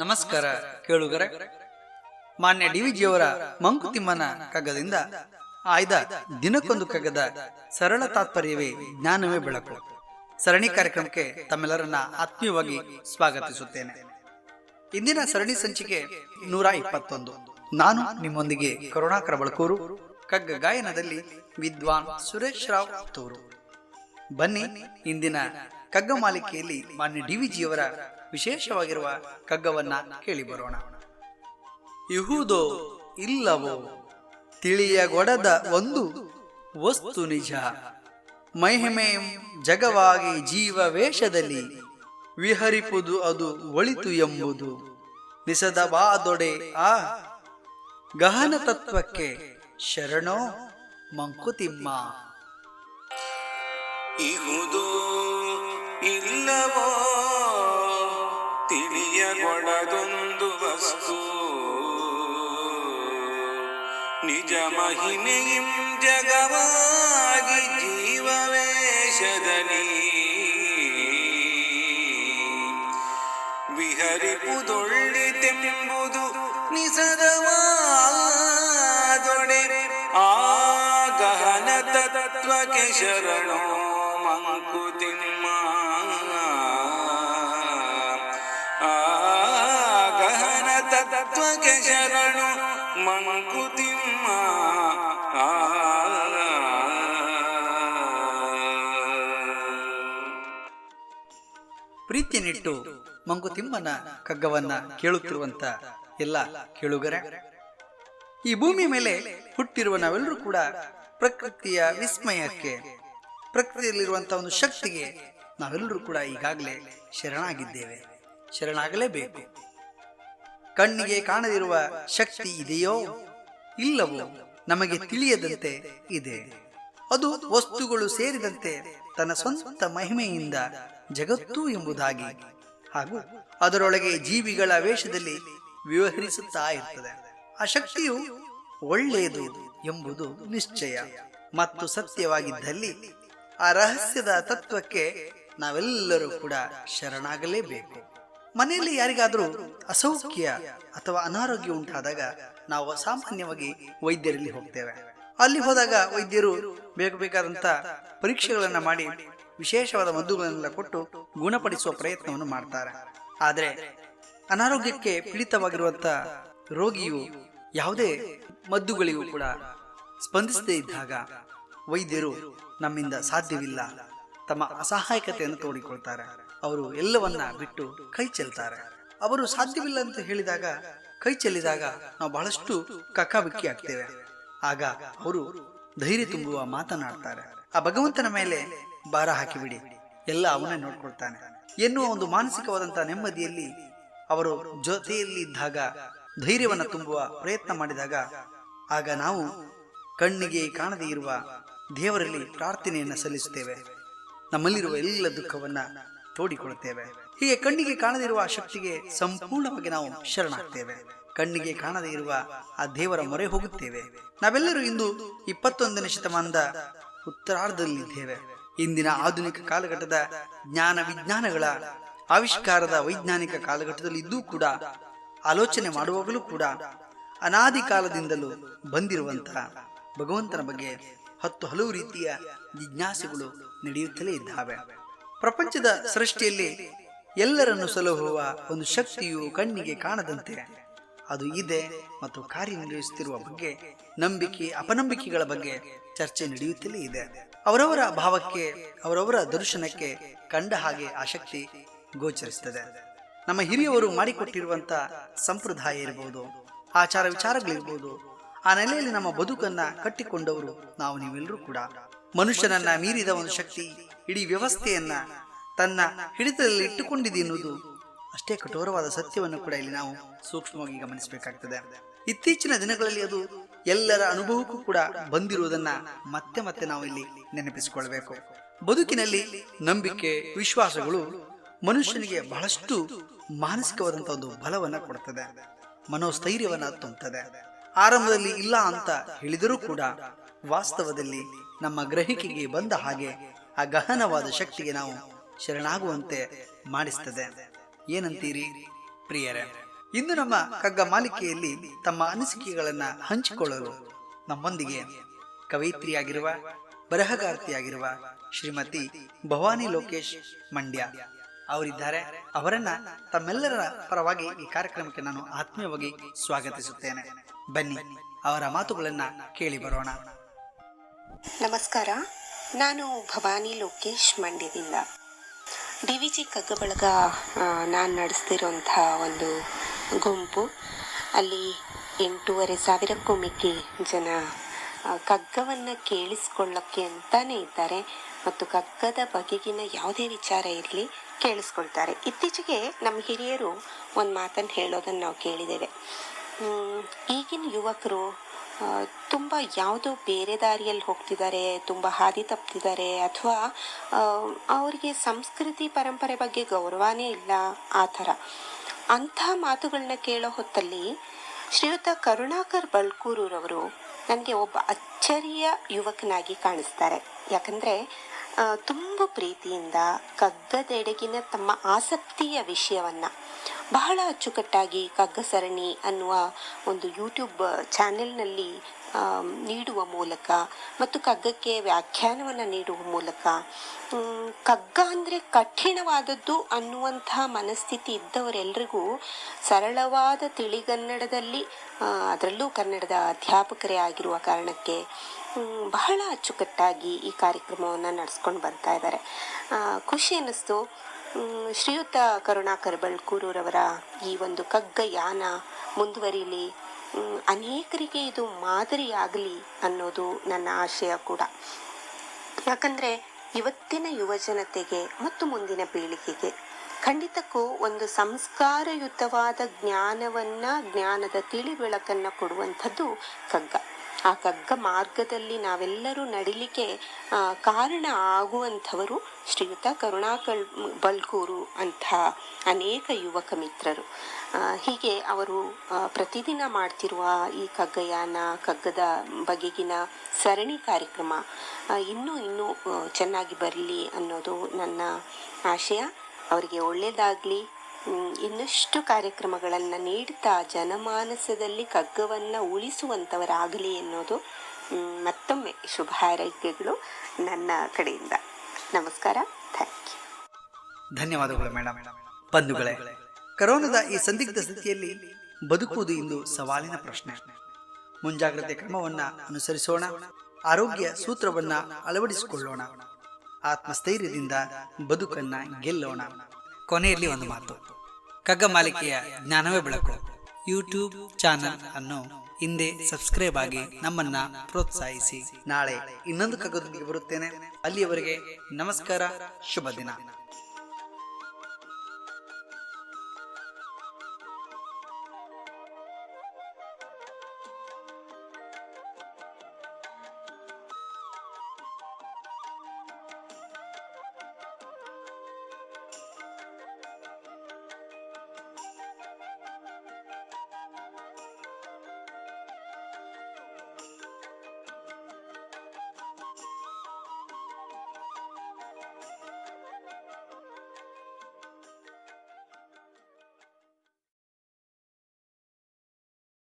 ನಮಸ್ಕಾರ ಕೇಳುಗರೆ. ಮಾನ್ಯ ಡಿವಿಜಿಯವರ ಮಂಕುತಿಮ್ಮನ ಕಗ್ಗದಿಂದ ಆಯ್ದ ದಿನಕ್ಕೊಂದು ಕಗ್ಗದ ಸರಳ ತಾತ್ಪರ್ಯವೇ ಜ್ಞಾನವೇ ಬೆಳಕು ಸರಣಿ ಕಾರ್ಯಕ್ರಮಕ್ಕೆ ತಮ್ಮೆಲ್ಲರನ್ನ ಆತ್ಮೀಯವಾಗಿ ಸ್ವಾಗತಿಸುತ್ತೇನೆ. ಇಂದಿನ ಸರಣಿ ಸಂಚಿಕೆ 121. ನಾನು ನಿಮ್ಮೊಂದಿಗೆ ಕರುಣಾಕರ ಬಳಕೂರು. ಕಗ್ಗ ಗಾಯನದಲ್ಲಿ ವಿದ್ವಾನ್ ಸುರೇಶ್ ರಾವ್ ತೂರು. ಬನ್ನಿ, ಇಂದಿನ ಕಗ್ಗ ಮಾಲಿಕೆಯಲ್ಲಿ ಮಾನ್ಯ ಡಿವಿಜಿಯವರ ವಿಶೇಷವಾಗಿರುವ ಕಗ್ಗವನ್ನ ಕೇಳಿ ಬರೋಣ. ಇಹುದೋ ಇಲ್ಲವೋ ತಿಳಿಯಗೊಡದ ಒಂದು ವಸ್ತು ನಿಜ, ಮಹಿಮೆ ಜಗವಾಗಿ ಜೀವ ವೇಷದಲ್ಲಿ ವಿಹರಿಪುದು ಅದು ಒಳಿತು ಎಂಬುದು ನಿಸದವಾದೊಡೆ ಆ ಗಹನ ತತ್ವಕ್ಕೆ ಶರಣೋ ಮಂಕುತಿಮ್ಮ. ಇಹುದೋ ಇಲ್ಲವೋ ತಿಳಿಯಗೊಡದೊಂದು ವಸ್ತು ನಿಜ, ಮಹಿಮೆಯಿಂ ಜಗವಾಗಿ ಜೀವವೇಷದಲ್ಲಿ ವಿಹರಿಪುದೊಳ್ಳಿತೆಂಬುದು ನಿಸದವಾದೊಡೆ ಆ ಗಹನ ತತ್ವಕ್ಕೆ ಶರಣೋ ಮಂಕುತಿಮ್ಮ. ಆ ಗಹನ ತತ್ವಕ್ಕೆ ಶರಣು ಮಂಕುತಿಮ್ಮ. ಪ್ರೀತಿಯನ್ನಿಟ್ಟು ಮಂಕುತಿಮ್ಮನ ಕಗ್ಗವನ್ನ ಕೇಳುತ್ತಿರುವಂತ ಎಲ್ಲ ಕೇಳುಗರೆ, ಈ ಭೂಮಿ ಮೇಲೆ ಹುಟ್ಟಿರುವ ನಾವೆಲ್ಲರೂ ಕೂಡ ಪ್ರಕೃತಿಯ ವಿಸ್ಮಯಕ್ಕೆ, ಪ್ರಕೃತಿಯಲ್ಲಿರುವಂತಹ ಒಂದು ಶಕ್ತಿಗೆ ನಾವೆಲ್ಲರೂ ಕೂಡ ಈಗಾಗಲೇ ಶರಣಾಗಿದ್ದೇವೆ, ಶರಣಾಗಲೇಬೇಕು. ಕಣ್ಣಿಗೆ ಕಾಣದಿರುವ ಶಕ್ತಿ ಇದೆಯೋ ಇಲ್ಲವೋ ನಮಗೆ ತಿಳಿಯದಂತೆ ಇದೆ. ಅದು ವಸ್ತುಗಳು ಸೇರಿದಂತೆ ತನ್ನ ಸ್ವಂತ ಮಹಿಮೆಯಿಂದ ಜಗತ್ತು ಎಂಬುದಾಗಿ ಹಾಗೂ ಅದರೊಳಗೆ ಜೀವಿಗಳ ವೇಷದಲ್ಲಿ ವ್ಯವಹರಿಸುತ್ತಾ ಇರ್ತದೆ. ಆ ಶಕ್ತಿಯು ಒಳ್ಳೆಯದು ಎಂಬುದು ನಿಶ್ಚಯ ಮತ್ತು ಸತ್ಯವಾಗಿದ್ದಲ್ಲಿ ಆ ರಹಸ್ಯದ ತತ್ವಕ್ಕೆ ನಾವೆಲ್ಲರೂ ಕೂಡ ಶರಣಾಗಲೇಬೇಕು. ಮನೆಯಲ್ಲಿ ಯಾರಿಗಾದರೂ ಅಸೌಖ್ಯ ಅಥವಾ ಅನಾರೋಗ್ಯ ಉಂಟಾದಾಗ ನಾವು ಸಾಮಾನ್ಯವಾಗಿ ವೈದ್ಯರಲ್ಲಿ ಹೋಗ್ತೇವೆ. ಅಲ್ಲಿ ಹೋದಾಗ ವೈದ್ಯರು ಬೇಕಾದಂತ ಪರೀಕ್ಷೆಗಳನ್ನ ಮಾಡಿ ವಿಶೇಷವಾದ ಮದ್ದುಗಳನ್ನೆಲ್ಲ ಕೊಟ್ಟು ಗುಣಪಡಿಸುವ ಪ್ರಯತ್ನವನ್ನು ಮಾಡ್ತಾರೆ. ಆದರೆ ಅನಾರೋಗ್ಯಕ್ಕೆ ಪೀಡಿತವಾಗಿರುವಂತ ರೋಗಿಯು ಯಾವುದೇ ಮದ್ದುಗಳಿಗೂ ಕೂಡ ಸ್ಪಂದಿಸದೇ ಇದ್ದಾಗ ವೈದ್ಯರು ನಮ್ಮಿಂದ ಸಾಧ್ಯವಿಲ್ಲ, ತಮ್ಮ ಅಸಹಾಯಕತೆಯನ್ನು ತೋಡಿಕೊಳ್ತಾರೆ. ಅವರು ಎಲ್ಲವನ್ನ ಬಿಟ್ಟು ಕೈ ಚೆಲ್ತಾರೆ. ಅವರು ಸಾಧ್ಯವಿಲ್ಲ ಅಂತ ಹೇಳಿದಾಗ, ಕೈ ಚೆಲ್ಲಿದಾಗ ನಾವು ಬಹಳಷ್ಟು ಕಕ್ಕಾಬಿಕ್ಕಿ ಆಗ್ತೇವೆ. ಆಗ ಅವರು ಧೈರ್ಯ ತುಂಬುವ ಮಾತನಾಡ್ತಾರೆ. ಆ ಭಗವಂತನ ಮೇಲೆ ಭಾರ ಹಾಕಿಬಿಡಿ, ಎಲ್ಲ ಅವನೇ ನೋಡ್ಕೊಳ್ತಾನೆ ಎನ್ನುವ ಒಂದು ಮಾನಸಿಕವಾದಂತಹ ನೆಮ್ಮದಿಯಲ್ಲಿ ಅವರು ಜೊತೆಯಲ್ಲಿ ಇದ್ದಾಗ ಧೈರ್ಯವನ್ನು ತುಂಬುವ ಪ್ರಯತ್ನ ಮಾಡಿದಾಗ ಆಗ ನಾವು ಕಣ್ಣಿಗೆ ಕಾಣದೇ ಇರುವ ದೇವರಲ್ಲಿ ಪ್ರಾರ್ಥನೆಯನ್ನು ಸಲ್ಲಿಸುತ್ತೇವೆ. ನಮ್ಮಲ್ಲಿರುವ ಎಲ್ಲ ದುಃಖವನ್ನ ತೋಡಿಕೊಳ್ಳುತ್ತೇವೆ. ಹೀಗೆ ಕಣ್ಣಿಗೆ ಕಾಣದಿರುವ ಶಕ್ತಿಗೆ ಸಂಪೂರ್ಣವಾಗಿ ನಾವು ಶರಣಾಗ್ತೇವೆ. ಕಣ್ಣಿಗೆ ಕಾಣದೇ ಇರುವ ಆ ದೇವರ ಮೊರೆ ಹೋಗುತ್ತೇವೆ. ನಾವೆಲ್ಲರೂ ಇಂದು 21ನೇ ಶತಮಾನದ ಉತ್ತರಾರ್ಧದಲ್ಲಿದ್ದೇವೆ. ಇಂದಿನ ಆಧುನಿಕ ಕಾಲಘಟ್ಟದ ಜ್ಞಾನ ವಿಜ್ಞಾನಗಳ ಆವಿಷ್ಕಾರದ ವೈಜ್ಞಾನಿಕ ಕಾಲಘಟ್ಟದಲ್ಲಿ ಇದ್ದೂ ಕೂಡ ಆಲೋಚನೆ ಮಾಡುವಾಗಲೂ ಕೂಡ ಅನಾದಿ ಕಾಲದಿಂದಲೂ ಬಂದಿರುವಂತಹ ಭಗವಂತನ ಬಗ್ಗೆ ಹಲವು ರೀತಿಯ ಜಿಜ್ಞಾಸೆಗಳು ನಡೆಯುತ್ತಲೇ ಇದ್ದಾವೆ. ಪ್ರಪಂಚದ ಸೃಷ್ಟಿಯಲ್ಲಿ ಎಲ್ಲರನ್ನು ಸಲಹುವ ಒಂದು ಶಕ್ತಿಯು ಕಣ್ಣಿಗೆ ಕಾಣದಂತೆ ಅದು ಇದೆ ಮತ್ತು ಕಾರ್ಯನಿರ್ವಹಿಸುತ್ತಿರುವ ಬಗ್ಗೆ, ನಂಬಿಕೆ ಅಪನಂಬಿಕೆಗಳ ಬಗ್ಗೆ ಚರ್ಚೆ ನಡೆಯುತ್ತಲೇ ಇದೆ. ಅವರವರ ಭಾವಕ್ಕೆ, ಅವರವರ ದರ್ಶನಕ್ಕೆ ಕಂಡ ಹಾಗೆ ಆ ಶಕ್ತಿ ಗೋಚರಿಸುತ್ತದೆ. ನಮ್ಮ ಹಿರಿಯವರು ಮಾಡಿಕೊಟ್ಟಿರುವಂತ ಸಂಪ್ರದಾಯ ಇರಬಹುದು, ಆಚಾರ ವಿಚಾರಗಳಿರ್ಬೋದು, ಆ ನೆಲೆಯಲ್ಲಿ ನಮ್ಮ ಬದುಕನ್ನ ಕಟ್ಟಿಕೊಂಡವರು ನಾವು ನೀವೆಲ್ಲರೂ ಕೂಡ. ಮನುಷ್ಯನನ್ನ ಮೀರಿದ ಒಂದು ಶಕ್ತಿ ಇಡೀ ವ್ಯವಸ್ಥೆಯನ್ನ ತನ್ನ ಹಿಡಿತದಲ್ಲಿ ಇಟ್ಟುಕೊಂಡಿದೆ ಎನ್ನುವುದು ಅಷ್ಟೇ ಕಠೋರವಾದ ಸತ್ಯವನ್ನು ಕೂಡ ಇಲ್ಲಿ ನಾವು ಸೂಕ್ಷ್ಮವಾಗಿ ಗಮನಿಸಬೇಕಾಗ್ತದೆ. ಇತ್ತೀಚಿನ ದಿನಗಳಲ್ಲಿ ಅದು ಎಲ್ಲರ ಅನುಭವಕ್ಕೂ ಕೂಡ ಬಂದಿರುವುದನ್ನ ಮತ್ತೆ ಮತ್ತೆ ನಾವು ಇಲ್ಲಿ ನೆನಪಿಸಿಕೊಳ್ಬೇಕು. ಬದುಕಿನಲ್ಲಿ ನಂಬಿಕೆ ವಿಶ್ವಾಸಗಳು ಮನುಷ್ಯನಿಗೆ ಬಹಳಷ್ಟು ಮಾನಸಿಕವಾದಂತಹ ಒಂದು ಬಲವನ್ನ ಕೊಡುತ್ತದೆ, ಮನೋಸ್ಥೈರ್ಯವನ್ನ ತುಂಬುತ್ತದೆ. ಆರಂಭದಲ್ಲಿ ಇಲ್ಲ ಅಂತ ಹೇಳಿದರೂ ಕೂಡ ವಾಸ್ತವದಲ್ಲಿ ನಮ್ಮ ಗ್ರಹಿಕೆಗೆ ಬಂದ ಹಾಗೆ ಆ ಗಹನವಾದ ಶಕ್ತಿಗೆ ನಾವು ಶರಣಾಗುವಂತೆ ಮಾಡಿಸ್ತದೆ. ಏನಂತೀರಿ ಪ್ರಿಯರೇ? ಇಂದು ನಮ್ಮ ಕಗ್ಗ ಮಾಲಿಕೆಯಲ್ಲಿ ತಮ್ಮ ಅನಿಸಿಕೆಗಳನ್ನ ಹಂಚಿಕೊಳ್ಳಲು ನಮ್ಮೊಂದಿಗೆ ಕವಯಿತ್ರಿಯಾಗಿರುವ ಬರಹಗಾರ್ತಿಯಾಗಿರುವ ಶ್ರೀಮತಿ ಭವಾನಿ ಲೋಕೇಶ್ ಮಂಡ್ಯ ಅವರಿದ್ದಾರೆ. ಅವರನ್ನ ತಮ್ಮೆಲ್ಲರ ಪರವಾಗಿ ಈ ಕಾರ್ಯಕ್ರಮಕ್ಕೆ ನಾನು ಆತ್ಮೀಯವಾಗಿ ಸ್ವಾಗತಿಸುತ್ತೇನೆ. ಬನ್ನಿ ಅವರ ಮಾತುಗಳನ್ನ ಕೇಳಿ ಬರೋಣ. ನಮಸ್ಕಾರ, ನಾನು ಭವಾನಿ ಲೋಕೇಶ್ ಮಂಡ್ಯದಿಂದ. DVG ಕಗ್ಗ ಬಳಗ ನಾನು ನಡೆಸ್ತಿರೋಂಥ ಒಂದು ಗುಂಪು. ಅಲ್ಲಿ 8,500ಕ್ಕೂ ಮಿಕ್ಕಿ ಜನ ಕಗ್ಗವನ್ನು ಕೇಳಿಸ್ಕೊಳ್ಳೋಕ್ಕೆ ಅಂತಾನೇ ಇದ್ದಾರೆ ಮತ್ತು ಕಗ್ಗದ ಬಗೆಗಿನ ಯಾವುದೇ ವಿಚಾರ ಇರಲಿ ಕೇಳಿಸ್ಕೊಳ್ತಾರೆ. ಇತ್ತೀಚೆಗೆ ನಮ್ಮ ಹಿರಿಯರು ಒಂದು ಮಾತನ್ನು ಹೇಳೋದನ್ನು ನಾವು ಕೇಳಿದ್ದೇವೆ. ಈಗಿನ ಯುವಕರು ತುಂಬ ಯಾವುದೋ ಬೇರೆ ದಾರಿಯಲ್ಲಿ ಹೋಗ್ತಿದ್ದಾರೆ, ತುಂಬ ಹಾದಿ ತಪ್ಪಿದ್ದಾರೆ, ಅಥವಾ ಅವರಿಗೆ ಸಂಸ್ಕೃತಿ ಪರಂಪರೆ ಬಗ್ಗೆ ಗೌರವನೇ ಇಲ್ಲ, ಆ ಥರ ಅಂಥ ಮಾತುಗಳನ್ನ ಕೇಳೋ ಹೊತ್ತಲ್ಲಿ ಶ್ರೀಯುತ ಕರುಣಾಕರ್ ಬಳ್ಕೂರವರು ನನಗೆ ಒಬ್ಬ ಅಚ್ಚರಿಯ ಯುವಕನಾಗಿ ಕಾಣಿಸ್ತಾರೆ. ಯಾಕಂದರೆ ತುಂಬ ಪ್ರೀತಿಯಿಂದ ಕಗ್ಗದೆಡೆಗಿನ ತಮ್ಮ ಆಸಕ್ತಿಯ ವಿಷಯವನ್ನು ಬಹಳ ಅಚ್ಚುಕಟ್ಟಾಗಿ ಕಗ್ಗ ಸರಣಿ ಅನ್ನುವ ಒಂದು ಯೂಟ್ಯೂಬ್ ಚಾನೆಲ್ನಲ್ಲಿ ನೀಡುವ ಮೂಲಕ ಮತ್ತು ಕಗ್ಗಕ್ಕೆ ವ್ಯಾಖ್ಯಾನವನ್ನು ನೀಡುವ ಮೂಲಕ ಕಗ್ಗ ಅಂದರೆ ಕಠಿಣವಾದದ್ದು ಅನ್ನುವಂಥ ಮನಸ್ಥಿತಿ ಇದ್ದವರೆಲ್ಲರಿಗೂ ಸರಳವಾದ ತಿಳಿಗನ್ನಡದಲ್ಲಿ, ಅದರಲ್ಲೂ ಕನ್ನಡದ ಅಧ್ಯಾಪಕರೇ ಆಗಿರುವ ಕಾರಣಕ್ಕೆ ಬಹಳ ಅಚ್ಚುಕಟ್ಟಾಗಿ ಈ ಕಾರ್ಯಕ್ರಮವನ್ನು ನಡೆಸ್ಕೊಂಡು ಬರ್ತಾ ಇದ್ದಾರೆ. ಖುಷಿ ಅನ್ನಿಸ್ತು. ಶ್ರೀಯುತ ಕರುಣಾಕರ್ ಬಳ್ಕೂರವರ ಈ ಒಂದು ಕಗ್ಗ ಯಾನ ಮುಂದುವರಿಲಿ, ಅನೇಕರಿಗೆ ಇದು ಮಾದರಿಯಾಗಲಿ ಅನ್ನೋದು ನನ್ನ ಆಶಯ ಕೂಡ. ಯಾಕಂದರೆ ಇವತ್ತಿನ ಯುವಜನತೆಗೆ ಮತ್ತು ಮುಂದಿನ ಪೀಳಿಗೆಗೆ ಖಂಡಿತಕ್ಕೂ ಒಂದು ಸಂಸ್ಕಾರಯುತವಾದ ಜ್ಞಾನದ ತಿಳಿ ಬೆಳಕನ್ನು ಕೊಡುವಂಥದ್ದು ಕಗ್ಗ. ಆ ಕಗ್ಗ ಮಾರ್ಗದಲ್ಲಿ ನಾವೆಲ್ಲರೂ ನಡಿಲಿಕ್ಕೆ ಕಾರಣ ಆಗುವಂಥವರು ಶ್ರೀಯುತ ಕರುಣಾಕರ್ ಬಳ್ಕೂರು ಅಂಥ ಅನೇಕ ಯುವಕ ಮಿತ್ರರು. ಹೀಗೆ ಅವರು ಪ್ರತಿದಿನ ಮಾಡ್ತಿರುವ ಈ ಕಗ್ಗಯಾನ, ಕಗ್ಗದ ಬಗೆಗಿನ ಸರಣಿ ಕಾರ್ಯಕ್ರಮ ಇನ್ನೂ ಚೆನ್ನಾಗಿ ಬರಲಿ ಅನ್ನೋದು ನನ್ನ ಆಶಯ. ಅವರಿಗೆ ಒಳ್ಳೆಯದಾಗಲಿ. ಇನ್ನಷ್ಟು ಕಾರ್ಯಕ್ರಮಗಳನ್ನು ನೀಡ್ತಾ ಜನಮಾನಸದಲ್ಲಿ ಕಗ್ಗವನ್ನು ಉಳಿಸುವಂಥವರಾಗಲಿ ಎನ್ನುವುದು ಮತ್ತೊಮ್ಮೆ ಶುಭ ಹಾರೈಕೆಗಳು ನನ್ನ ಕಡೆಯಿಂದ. ನಮಸ್ಕಾರ, ಥ್ಯಾಂಕ್ ಯು. ಧನ್ಯವಾದಗಳು ಮೇಡಮ್. ಬಂಧುಗಳೇ, ಕರೋನಾದ ಈ ಸಂದಿಗ್ಧ ಸ್ಥಿತಿಯಲ್ಲಿ ಬದುಕುವುದು ಇಂದು ಸವಾಲಿನ ಪ್ರಶ್ನೆ. ಮುಂಜಾಗ್ರತೆ ಕ್ರಮವನ್ನ ಅನುಸರಿಸೋಣ, ಆರೋಗ್ಯ ಸೂತ್ರವನ್ನ ಅಳವಡಿಸಿಕೊಳ್ಳೋಣ, ಆತ್ಮಸ್ಥೈರ್ಯದಿಂದ ಬದುಕನ್ನ ಗೆಲ್ಲೋಣ. ಕೊನೆಯಲ್ಲಿ ಒಂದು ಮಾತು, ಕಗ್ಗ ಮಾಲಿಕೆಯ ಜ್ಞಾನವೇ ಬೆಳಕು ಯೂಟ್ಯೂಬ್ ಚಾನಲ್ ಅನ್ನು ಹಿಂದೆ ಸಬ್ಸ್ಕ್ರೈಬ್ ಆಗಿ ನಮ್ಮನ್ನ ಪ್ರೋತ್ಸಾಹಿಸಿ. ನಾಳೆ ಇನ್ನೊಂದು ಕಗ್ಗದೊಂದಿಗೆ ಬರುತ್ತೇನೆ. ಅಲ್ಲಿಯವರೆಗೆ ನಮಸ್ಕಾರ, ಶುಭ ದಿನ.